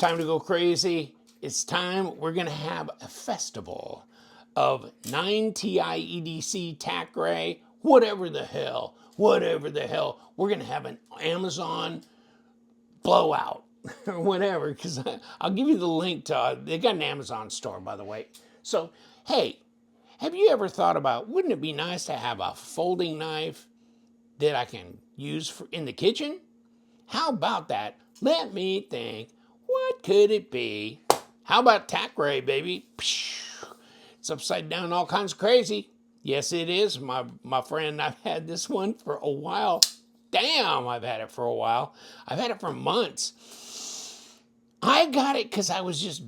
time to go crazy. It's time. We're going to have a festival of 9TI TacRay, whatever the hell. We're going to have an Amazon blowout or whatever, because I'll give you the link to, they got an Amazon store, by the way. So, hey, have you ever thought about, wouldn't it be nice to have a folding knife that I can use in the kitchen? How about that? Let me think. What could it be? How about TacRay, baby? It's upside down, all kinds of crazy. Yes, it is, my friend. I've had this one for a while. Damn, I've had it for a while. I've had it for months. I got it because I was just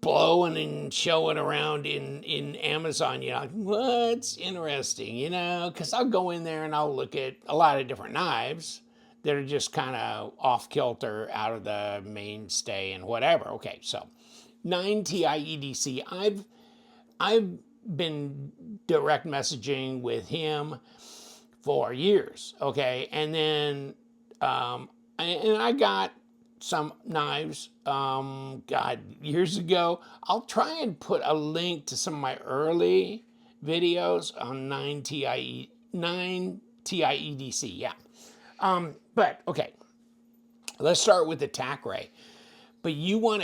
blowing and showing around in Amazon, what's interesting, because I'll go in there and I'll look at a lot of different knives that are just kind of off kilter out of the mainstay and whatever. Okay, so 9TI I've been direct messaging with him for years, okay, and then and I got some knives, years ago. I'll try and put a link to some of my early videos on 9TI yeah. But okay, let's start with the TacRay. But you want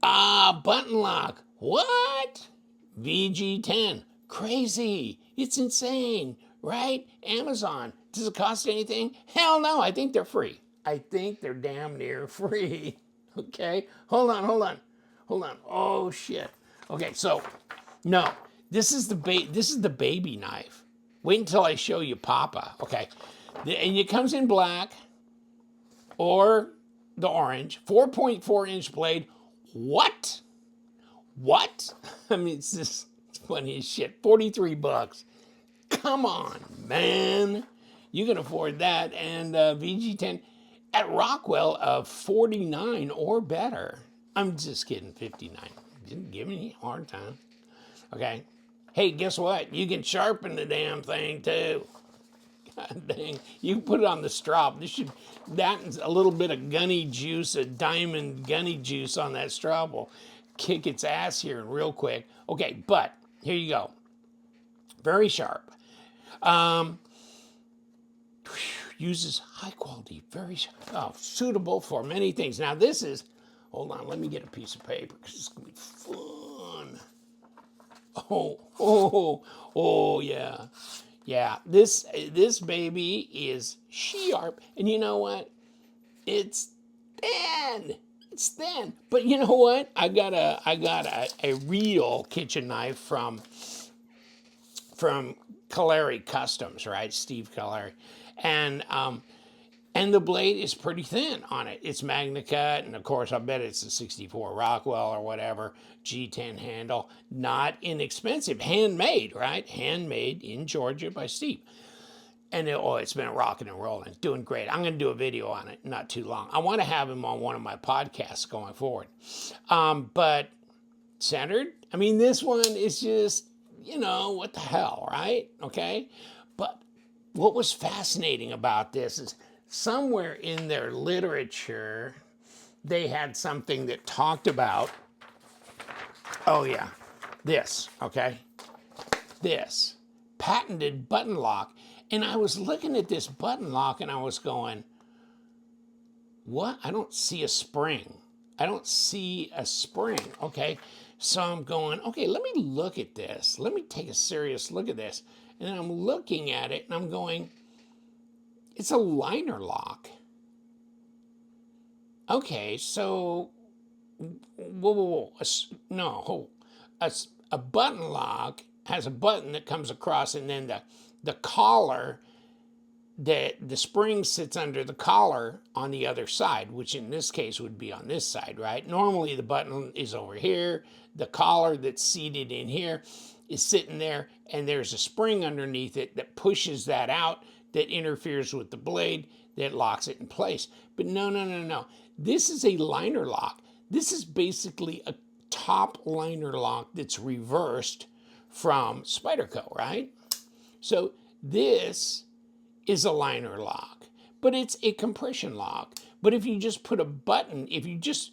a button lock? What? VG10, crazy! It's insane, right? Amazon. Does it cost anything? Hell no! I think they're free. I think they're damn near free. Okay, hold on. Oh shit. Okay, so no, this is the baby knife. Wait until I show you Papa. Okay, and it comes in black or the orange. 4.4 inch blade. What? I mean, it's just funny as shit. $43. Come on, man. You can afford that. And VG10 at Rockwell of 49 or better. I'm just kidding, 59. Didn't give me a hard time. Okay. Hey, guess what? You can sharpen the damn thing too. God dang. You can put it on the strop. That and a little bit of gunny juice, a diamond gunny juice on that strop will kick its ass here real quick. Okay, but here you go. Very sharp. Uses high quality, very suitable for many things. Now this is, hold on, let me get a piece of paper because it's gonna be fun. Oh yeah. Yeah, this baby is sharp, and you know what? It's thin. But you know what? I got a real kitchen knife from Caleri Customs, right? Steve Caleri. And the blade is pretty thin on it. It's Magna Cut, and of course, I bet it's a 64 Rockwell or whatever, G10 handle. Not inexpensive. Handmade, right? Handmade in Georgia by Steve. And it's been rocking and rolling. Doing great. I'm going to do a video on it not too long. I want to have him on one of my podcasts going forward. But centered, I mean, this one is just, what the hell, right? Okay? But what was fascinating about this is somewhere in their literature, they had something that talked about, this, okay? This patented button lock. And I was looking at this button lock and I was going, what? I don't see a spring. Okay? So I'm going, okay, let me look at this. Let me take a serious look at this. And I'm looking at it and I'm going, it's a liner lock. Okay, so, whoa. A button lock has a button that comes across, and then the collar, the spring sits under the collar on the other side, which in this case would be on this side, right? Normally the button is over here. The collar that's seated in here is sitting there, and there's a spring underneath it that pushes that out, that interferes with the blade, that locks it in place. But no. This is a liner lock. This is basically a top liner lock that's reversed from Spyderco, right? So this is a liner lock, but it's a compression lock. But if you just put a button, if you just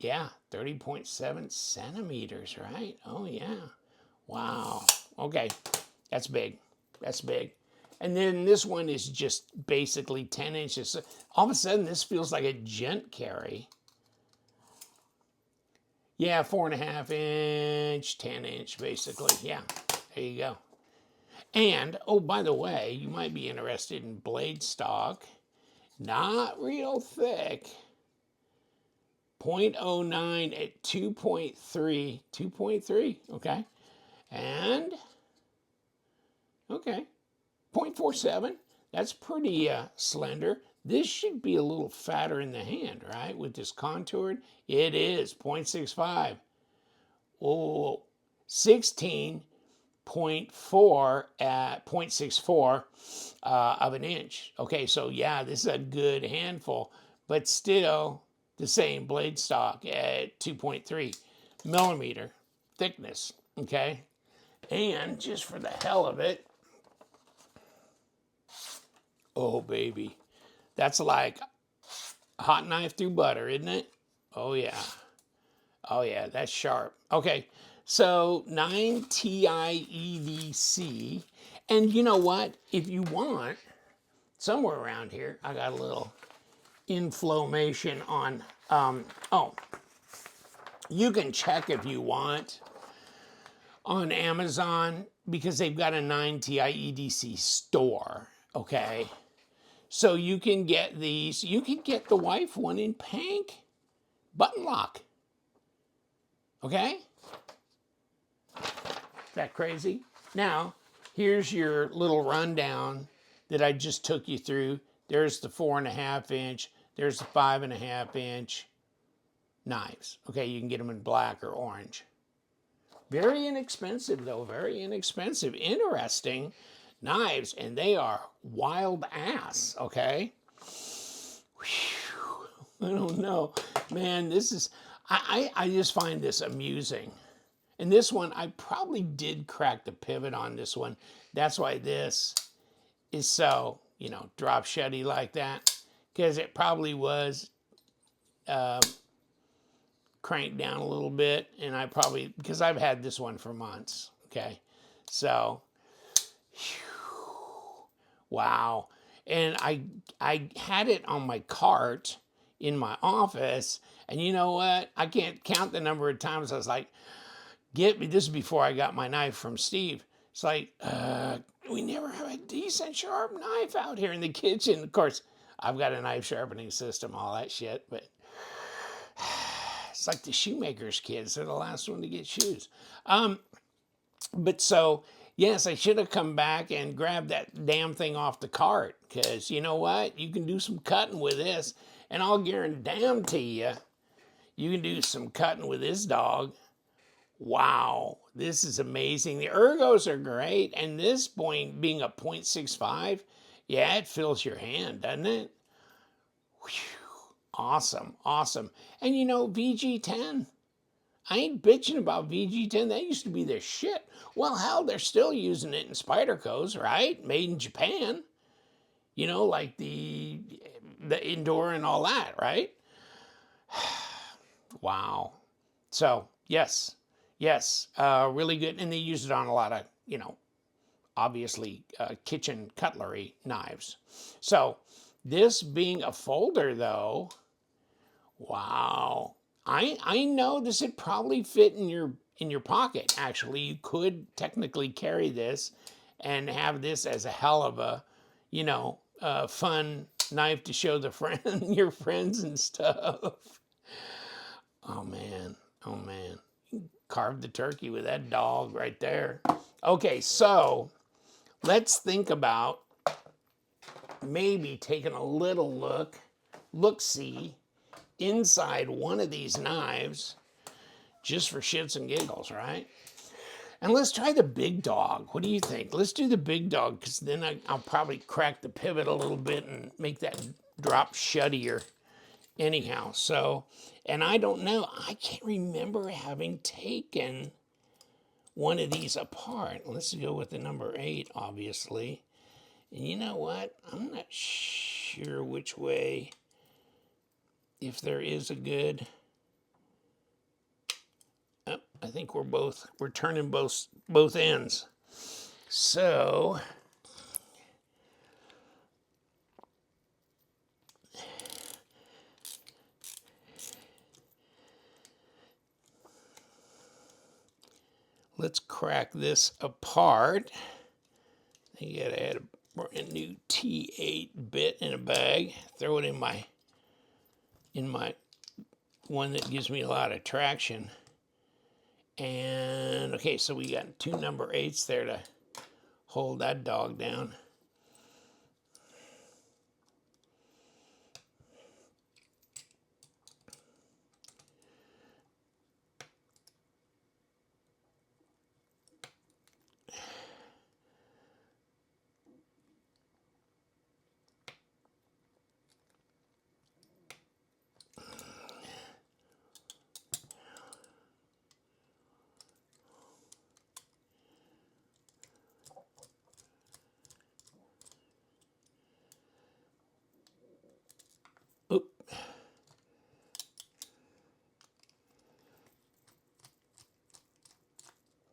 Yeah, 30.7 centimeters, right? Oh, yeah. Wow. Okay, that's big. That's big. And then this one is just basically 10 inches. All of a sudden, this feels like a gent carry. Yeah, 4.5 inch, 10 inch, basically. Yeah, there you go. And, oh, by the way, you might be interested in blade stock. Not real thick. 0.09 at 2.3. 2.3, okay. And, okay, 0.47. That's pretty slender. This should be a little fatter in the hand, right? With this contoured. It is 0.65. Oh, 16.4 at 0.64 of an inch. Okay, so yeah, this is a good handful, but still the same blade stock at 2.3 millimeter thickness. Okay, and just for the hell of it, oh baby, that's like a hot knife through butter, isn't it? Oh yeah. Oh yeah, that's sharp. Okay, so 9TIEDC. And you know what? If you want, somewhere around here, I got a little inflammation on, oh, you can check if you want on Amazon because they've got a 9TIEDC store, okay? So you can get these, you can get the wife one in pink, button lock, okay? Is that crazy? Now, here's your little rundown that I just took you through. There's the 4.5 inch, there's the 5.5 inch knives. Okay, you can get them in black or orange. Very inexpensive though, very inexpensive. Interesting knives, and they are wild ass, okay? Whew. I don't know. Man, this is, I just find this amusing. And this one, I probably did crack the pivot on this one. That's why this is so, drop shutty like that. Because it probably was cranked down a little bit. And I probably, because I've had this one for months. Okay. So, whew, wow. And I had it on my cart in my office. And you know what? I can't count the number of times I was like, get me, this is before I got my knife from Steve. It's like, we never have a decent sharp knife out here in the kitchen. Of course, I've got a knife sharpening system, all that shit, but it's like the shoemaker's kids. They're the last one to get shoes. But so, yes, I should have come back and grabbed that damn thing off the cart because you know what? You can do some cutting with this, and I'll guarantee you, you can do some cutting with this dog. Wow, this is amazing. The ergos are great, and this point being a 0.65, yeah, it fills your hand, doesn't it? Whew. Awesome, awesome. And VG10. I ain't bitching about VG10. That used to be their shit. Well, hell, they're still using it in Spyderco's, right? Made in Japan. Like the indoor and all that, right? Wow. So, yes, really good. And they use it on a lot of, obviously kitchen cutlery knives. So, this being a folder, though, wow. I know this would probably fit in your pocket. Actually, you could technically carry this and have this as a hell of a, fun knife to show your friends and stuff. Oh man, oh man. Carved the turkey with that dog right there. Okay, so let's think about maybe taking a little look-see inside one of these knives just for shits and giggles, right? And let's try the big dog. What do you think? Let's do the big dog because then I'll probably crack the pivot a little bit and make that drop shuttier anyhow. So, and I don't know, I can't remember having taken one of these apart. Let's go with the number 8, obviously. And you know what? I'm not sure which way, if there is a good I think we're turning both ends. So let's crack this apart. You gotta add a brand new T8 bit in a bag. Throw it in my one that gives me a lot of traction. And okay, so we got 2 number 8s there to hold that dog down. Oop.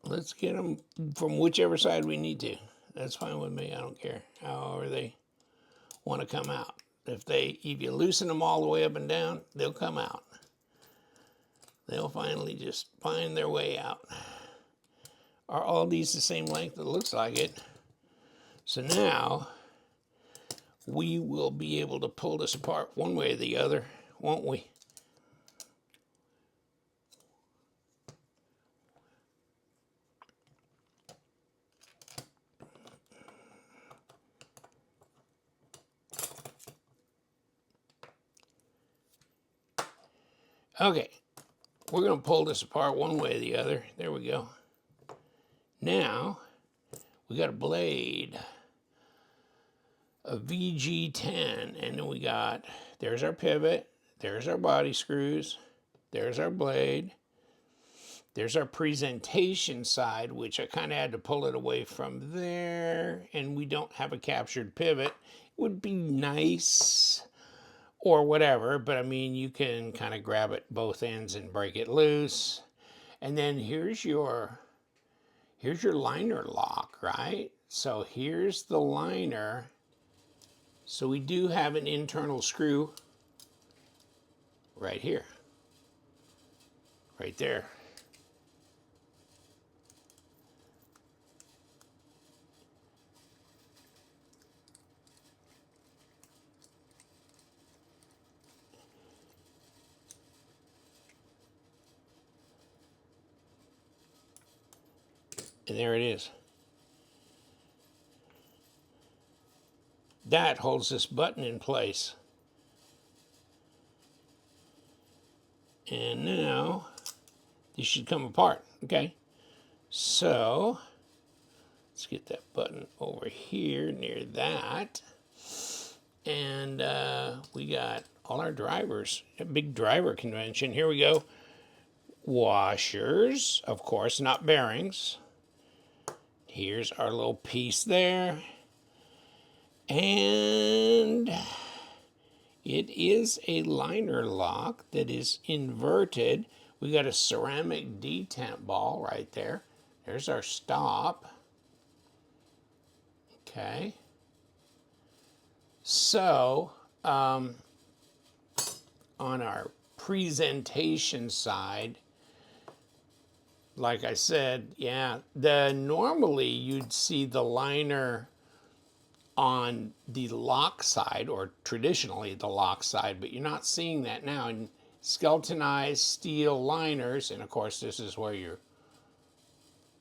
Let's get them from whichever side we need to. That's fine with me. I don't care. However they want to come out. If you loosen them all the way up and down, they'll come out. They'll finally just find their way out. Are all these the same length? It looks like it. So now we will be able to pull this apart one way or the other, won't we? Okay, we're going to pull this apart one way or the other. There we go. Now, we got a blade, a VG10, and then we got, there's our pivot, there's our body screws, there's our blade, there's our presentation side, which I kind of had to pull it away from there, and we don't have a captured pivot. It would be nice or whatever, but I mean, you can kind of grab it both ends and break it loose. And then here's your liner lock, right? So here's the liner. So we do have an internal screw right here, right there. And there it is. That holds this button in place. And now these should come apart, okay? So let's get that button over here near that. And we got all our drivers, a big driver convention. Here we go. Washers, of course, not bearings. Here's our little piece there. And it is a liner lock that is inverted. We got a ceramic detent ball right there. There's our stop. Okay. So, on our presentation side, like I said, yeah, normally you'd see the liner on the lock side, or traditionally the lock side, but you're not seeing that now. And skeletonized steel liners, and of course this is where your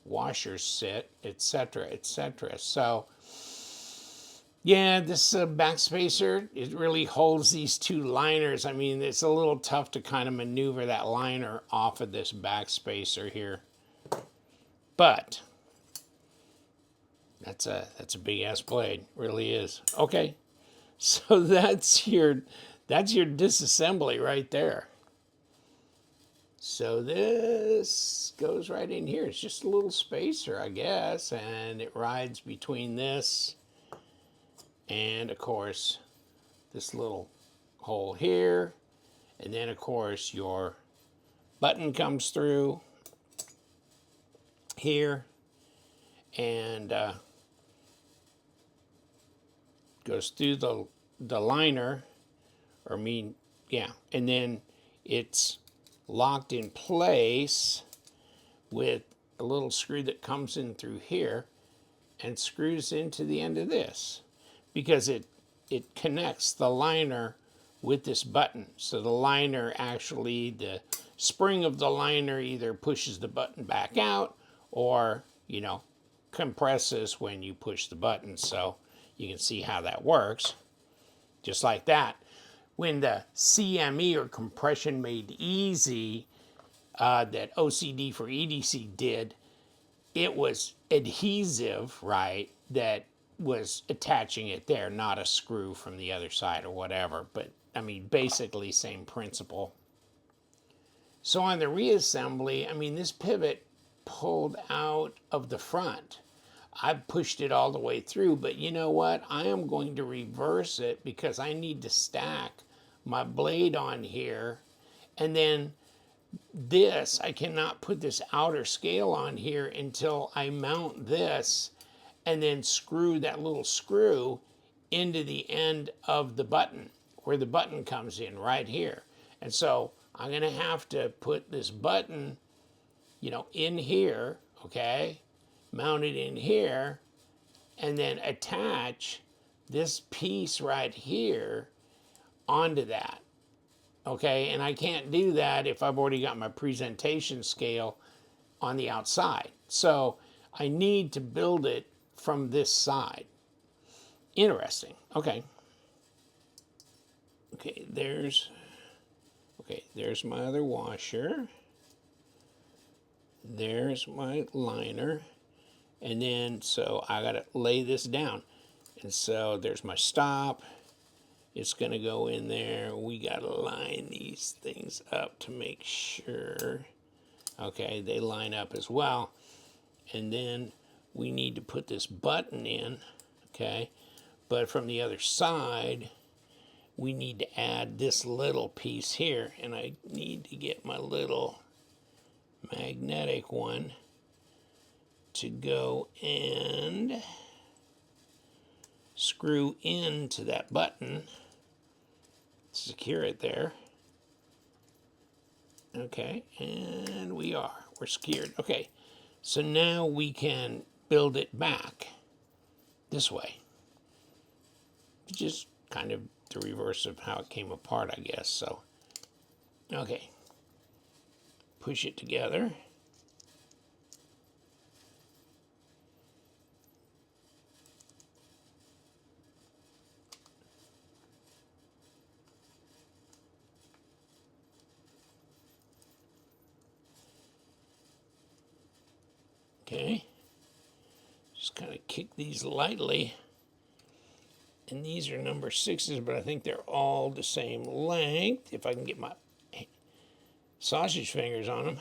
washers sit, etc., etc. So yeah, this backspacer, it really holds these 2 liners. I mean, it's a little tough to kind of maneuver that liner off of this backspacer here. But that's a big ass blade, really is. Okay, so that's your disassembly right there. So this goes right in here. It's just a little spacer, I guess, and it rides between this and, of course, this little hole here. And then, of course, your button comes through. here and goes through the liner, or yeah, and then it's locked in place with a little screw that comes in through here and screws into the end of this, because it connects the liner with this button. So the liner actually, the spring of the liner either pushes the button back out or, you know, compresses when you push the button. So you can see how that works, just like that. When the CME, or compression made easy, that OCD for EDC did, it was adhesive, right, that was attaching it there, not a screw from the other side or whatever. But I mean, basically same principle. So on the reassembly, I mean, this pivot pulled out of the front. I pushed it all the way through, but you know what? I am going to reverse it because I need to stack my blade on here. And then this, I cannot put this outer scale on here until I mount this and then screw that little screw into the end of the button, where the button comes in right here. And so I'm going to have to put this button, you know, in here, okay, mount it in here, and then attach this piece right here onto that. Okay, and I can't do that if I've already got my presentation scale on the outside. So I need to build it from this side. Interesting. Okay. Okay, there's my other washer. There's my liner. And then, so I gotta lay this down. And so there's my stop. It's going to go in there. We got to line these things up to make sure. Okay, they line up as well. And then we need to put this button in, okay? But from the other side, we need to add this little piece here. And I need to get my little magnetic one to go and screw into that button, secure it there. Okay, and we're secured. Okay, so now we can build it back this way, which is kind of the reverse of how it came apart, I guess. So, okay, push it together. Okay, just kind of kick these lightly. And these are number 6s, but I think they're all the same length, if I can get my sausage fingers on them.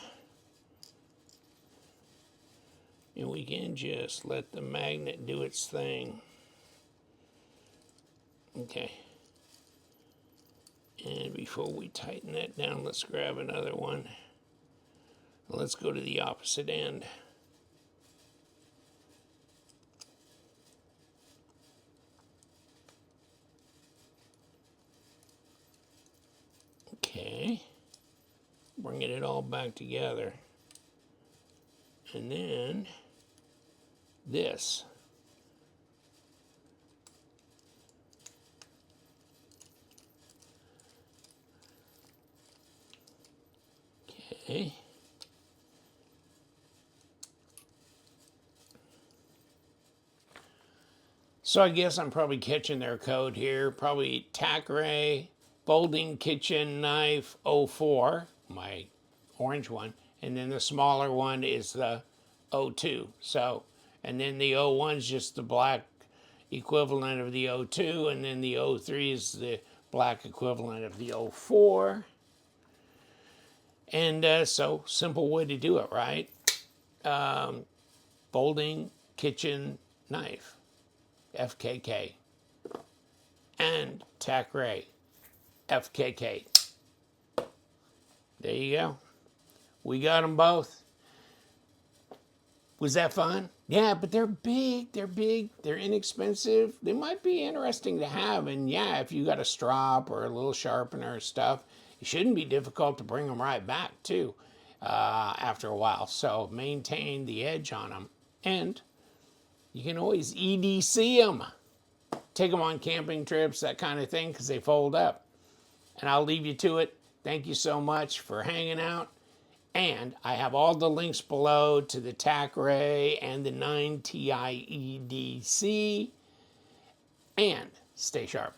And we can just let the magnet do its thing. Okay. And before we tighten that down, let's grab another one. Let's go to the opposite end. Okay, bringing it all back together. And then this. Okay. So I guess I'm probably catching their code here. Probably TacRay folding kitchen knife 04, my orange one, and then the smaller one is the 02. So, and then the 01 is just the black equivalent of the 02, and then the 03 is the black equivalent of the 04. And so, simple way to do it, right? Folding kitchen knife, FKK, and TacRay, FKK. There you go. We got them both. Was that fun? Yeah, but they're big, they're inexpensive. They might be interesting to have. And yeah, if you got a strop or a little sharpener or stuff, it shouldn't be difficult to bring them right back too after a while. So maintain the edge on them. And you can always EDC them. Take them on camping trips, that kind of thing, because they fold up. And I'll leave you to it. Thank you so much for hanging out. And I have all the links below to the TacRay and the 9TI EDC. And stay sharp.